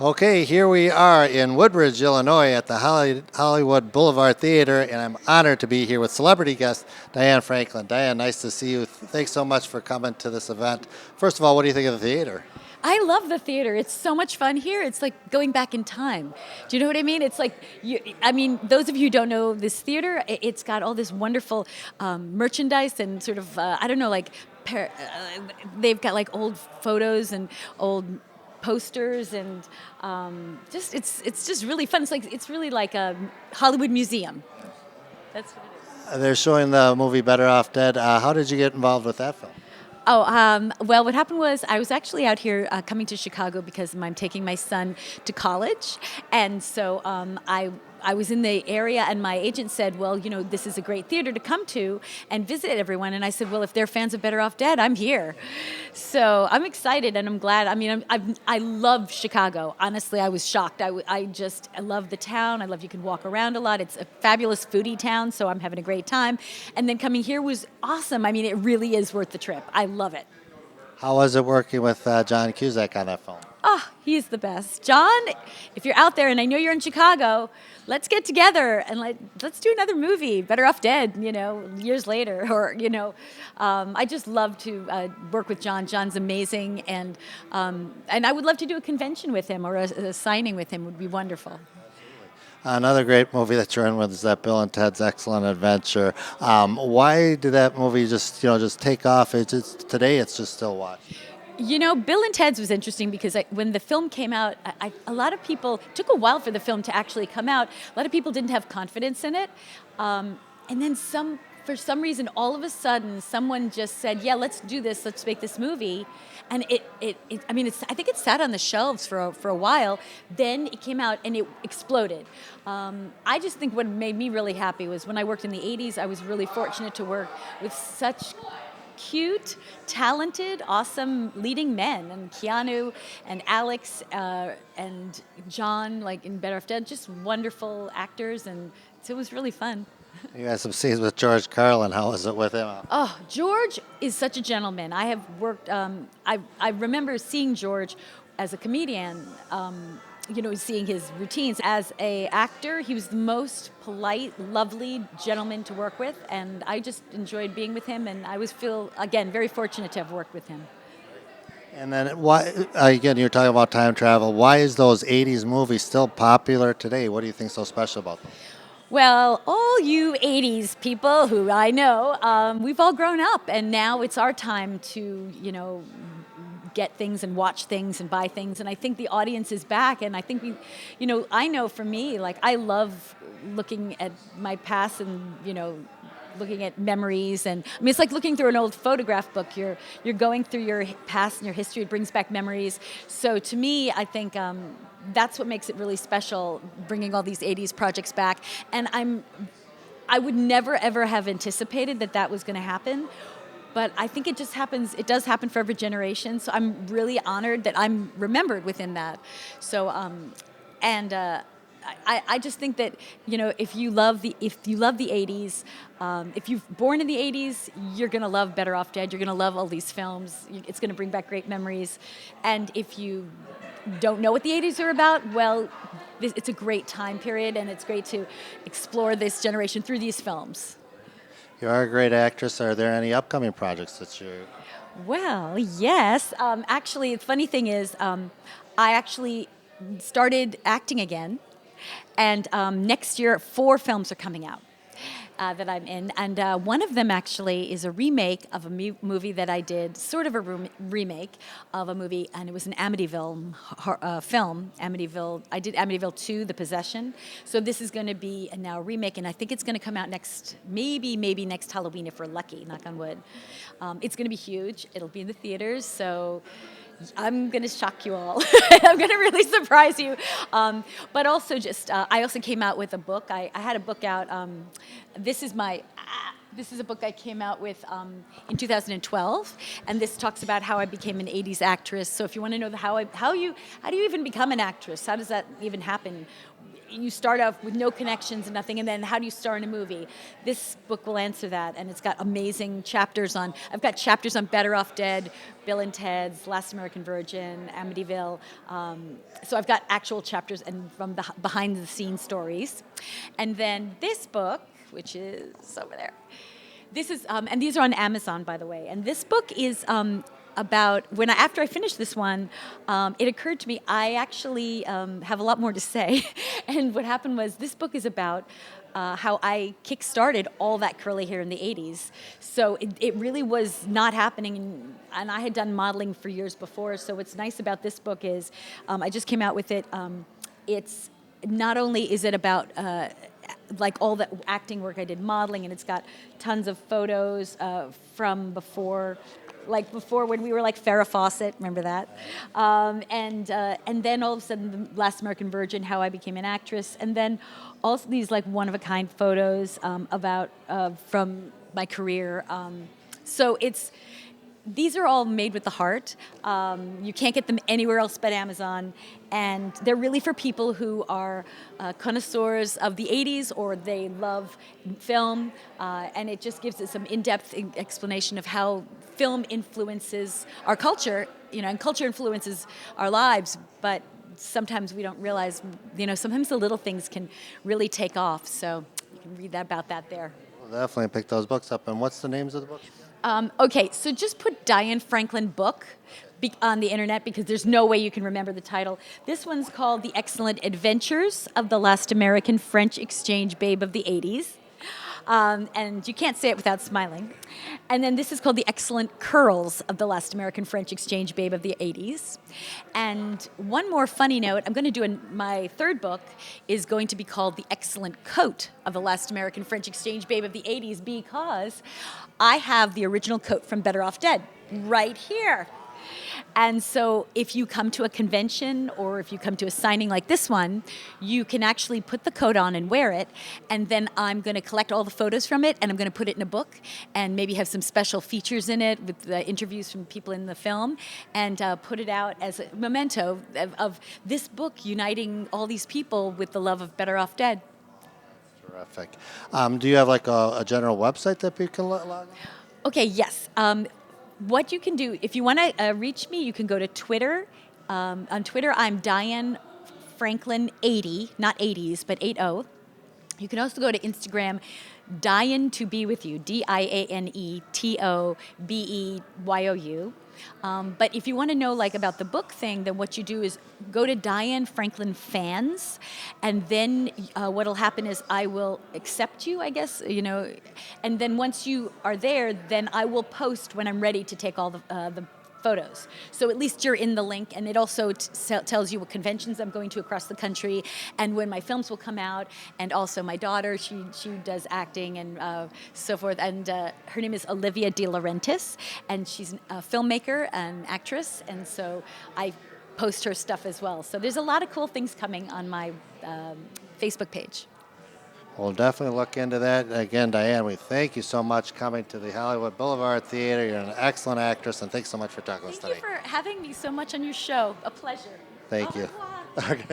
Okay, here we are in Woodbridge, Illinois at the Hollywood Boulevard Theater, and I'm honored to be here with celebrity guest Diane Franklin. Diane, nice to see you. Thanks so much for coming to this event. First of all, what do you think of the theater? I love the theater. It's so much fun here. It's like going back in time. Do you know what I mean? It's like, those of you who don't know this theater, it's got all this wonderful merchandise and sort of, I don't know, like, they've got like old photos and old posters and it's just really fun. It's really like a Hollywood museum. That's what it is. They're showing the movie Better Off Dead. How did you get involved with that film? Well, what happened was I was actually out here coming to Chicago because I'm taking my son to college, and so I was in the area, and my agent said, well, this is a great theater to come to and visit everyone. And I said, well, if they're fans of Better Off Dead, I'm here. So I'm excited, and I'm glad. I mean, I love Chicago. Honestly, I was shocked. I love the town. I love you can walk around a lot. It's a fabulous foodie town, so I'm having a great time. And then coming here was awesome. I mean, it really is worth the trip. I love it. How was it working with John Cusack on that film? Oh, he's the best. John, if you're out there, and I know you're in Chicago, let's get together and let's do another movie, Better Off Dead, years later. Or, I just love to work with John. John's amazing, and I would love to do a convention with him or a signing with him would be wonderful. Another great movie that you're in with is that Bill and Ted's Excellent Adventure. Why did that movie just take off? Today it's just still watched. Bill and Ted's was interesting because when the film came out, a lot of people, it took a while for the film to actually come out. A lot of people didn't have confidence in it. And then for some reason, all of a sudden, someone just said, yeah, let's do this. Let's make this movie. And I think it sat on the shelves for a while. Then it came out and it exploded. I just think what made me really happy was when I worked in the 80s, I was really fortunate to work with such cute, talented, awesome leading men, and Keanu and Alex and John, like in Better Off Dead, just wonderful actors, and so it was really fun. You had some scenes with George Carlin. How was it with him? Oh, George is such a gentleman. I have worked. I remember seeing George as a comedian. Seeing his routines. As a actor, he was the most polite, lovely gentleman to work with, and I just enjoyed being with him, and I feel, again, very fortunate to have worked with him. And then, why, again, you're talking about time travel. Why is those 80s movies still popular today? What do you think is so special about them? Well, all you 80s people who I know, we've all grown up, and now it's our time to, get things and watch things and buy things, and I think the audience is back, and I think I know for me, like, I love looking at my past and looking at memories, and it's like looking through an old photograph book. You're going through your past and your history. It brings back memories. So to me, I think that's what makes it really special, bringing all these 80s projects back, and I would never ever have anticipated that was going to happen. But I think it just happens. It does happen for every generation. So I'm really honored that I'm remembered within that. So, I just think that if you love the 80s, if you're born in the 80s, you're gonna love Better Off Dead. You're gonna love all these films. It's gonna bring back great memories. And if you don't know what the 80s are about, well, it's a great time period, and it's great to explore this generation through these films. You are a great actress. Are there any upcoming projects that you... Well, yes. Actually, the funny thing is, I actually started acting again, and next year 4 films are coming out that I'm in, and one of them actually is a remake of a movie that I did, sort of a remake of a movie, and it was an Amityville film. I did Amityville 2, The Possession. So this is going to be now a remake, and I think it's going to come out maybe next Halloween if we're lucky, knock on wood. It's going to be huge. It'll be in the theaters, so I'm going to shock you all. I'm going to really surprise you. But also I also came out with a book. I had a book out. This is a book I came out with in 2012, and this talks about how I became an 80s actress. So if you want to know how do you even become an actress? How does that even happen? you start off with no connections and nothing, and then how do you star in a movie? This book will answer that, and it's got amazing chapters on. I've got chapters on Better Off Dead, Bill and Ted's Last American Virgin, Amityville. So I've got actual chapters and from the behind the scenes stories, and then this book, which is over there. This is, and these are on Amazon, by the way. And this book is about after I finished this one, it occurred to me I actually have a lot more to say. And what happened was this book is about how I kick-started all that curly hair in the 80s. So it really was not happening, and I had done modeling for years before. So what's nice about this book is I just came out with it. It's not only is it about like all the acting work I did, modeling, and it's got tons of photos from before, like before when we were like Farrah Fawcett, remember that? And then all of a sudden, the Last American Virgin, how I became an actress, and then also these like one-of-a-kind photos about from my career. So these are all made with the heart. You can't get them anywhere else but Amazon. And they're really for people who are connoisseurs of the 80s or they love film. And it just gives us some in-depth explanation of how film influences our culture, and culture influences our lives. But sometimes we don't realize, sometimes the little things can really take off. So you can read about that there. We'll definitely pick those books up. And what's the names of the books? Okay, so just put Diane Franklin book on the internet because there's no way you can remember the title. This one's called The Excellent Adventures of the Last American French Exchange Babe of the 80s. And you can't say it without smiling. And then this is called The Excellent Curls of the Last American French Exchange Babe of the 80s. And one more funny note, I'm going to do my third book is going to be called The Excellent Coat of the Last American French Exchange Babe of the 80s because I have the original coat from Better Off Dead right here. And so if you come to a convention or if you come to a signing like this one, you can actually put the coat on and wear it. And then I'm going to collect all the photos from it and I'm going to put it in a book and maybe have some special features in it with the interviews from people in the film and put it out as a memento of this book uniting all these people with the love of Better Off Dead. Terrific. Do you have like a general website that people can log on? Okay, yes. What you can do, if you want to reach me, you can go to Twitter. On Twitter, I'm Diane Franklin 80, not 80s, but 80. You can also go to Instagram, Diane to be with you, DianeTobeYou. But if you want to know like about the book thing, then what you do is go to Diane Franklin Fans, and then what'll happen is I will accept you, I guess, and then once you are there, then I will post when I'm ready to take all the photos. So at least you're in the link, and it also tells you what conventions I'm going to across the country and when my films will come out. And also my daughter, she does acting and so forth. And her name is Olivia De Laurentiis, and she's a filmmaker and actress. And so I post her stuff as well. So there's a lot of cool things coming on my Facebook page. We'll definitely look into that. Again, Diane, we thank you so much coming to the Hollywood Boulevard Theater. You're an excellent actress, and thanks so much for talking to us today. Thank you for having me so much on your show. A pleasure. Thank you. Okay.